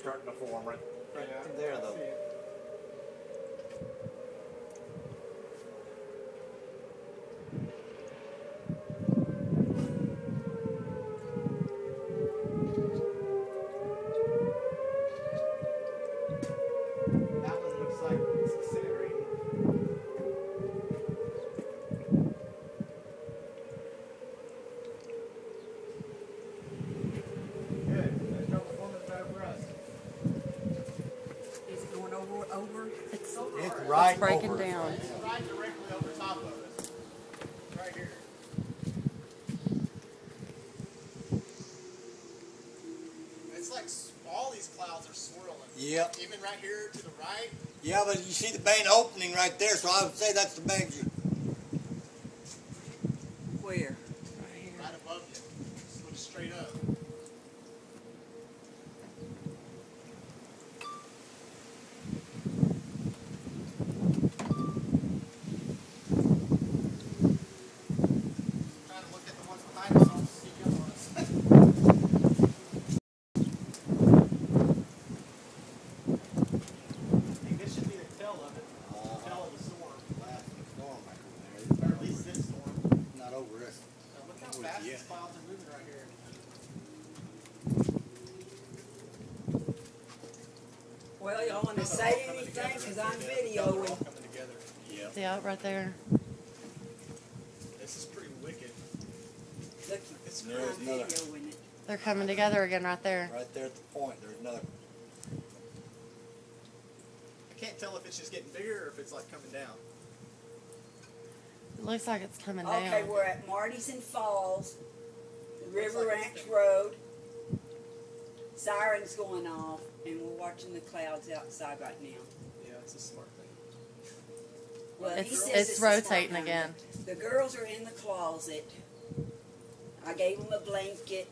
starting to form right there, though. That one looks like it's disintegrating. Good. There's no performance better for us. Is it going over? It's right It's breaking over. down. It's right directly over top of us. Right here. It's like all these clouds are swirling. Yep. Even right here to the right. Yeah, but you see the vein opening right there, so I would say that's the major. Where? Right above you. Just look straight up. Trying to look at the ones behind us, I'll see you on us. I think this should be the tail of it. Tail of the storm. Last storm back over there. Or at least this storm. Not over this. Look how fast these clouds are moving right here. Well, y'all want to say anything? Because I'm They're all videoing. coming together. Yeah. Yeah, right there. This is pretty wicked. Look, It's I'm There's another. videoing it. They're coming together again right there. Right there at the point, there's another. I can't tell if it's just getting bigger or if it's like coming down. It looks like it's coming Okay, down. we're at Marty's and Falls, River like Ranch it's- Road. Sirens going off, and we're watching the clouds outside right now. Yeah, it's a smart thing. Well, he It's says it's a smart rotating thing. again. The girls are in the closet. I gave them a blanket.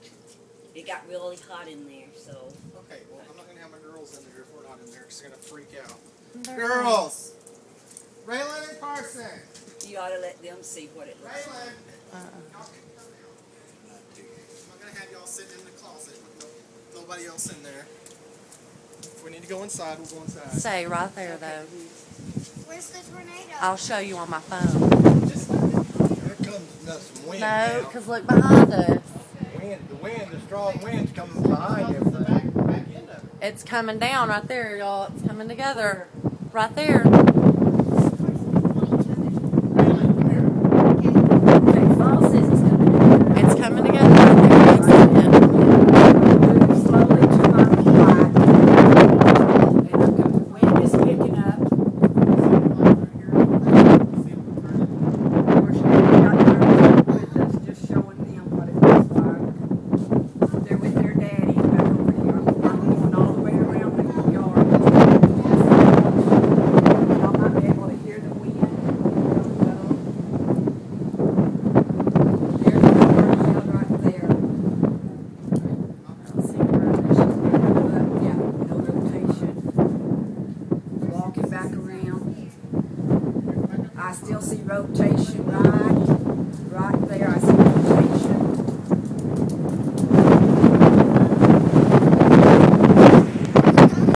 It got really hot in there, so. Okay, well, I'm not going to have my girls in there if we're not in there because they're going to freak out. They're Girls! Raylan and Carson! You ought to let them see what it looks like. Raylan! Y'all can come out. I'm not going to have y'all sitting in the closet with nobody else in there. If we need to go inside, we'll go inside. Stay right there though. Where's the tornado? I'll show you on my phone. Just Here comes some wind No, now. because look behind us. The strong wind's coming behind everything. back into it. It's coming down right there, y'all. It's coming together. Right there. Okay, Fall says it's coming together. It's coming together right there. It's coming. Move slowly to my right. And the wind is picking up. Of course, we got girls with us, just showing them what it looks like. They're with their daddy back over here. I'm going all the way around the yard. Y'all might be able to hear the wind. There's the girl right there. I'll see her right there. She's going up. Yeah, no rotation. Walking back around. I still see rotation right there. I see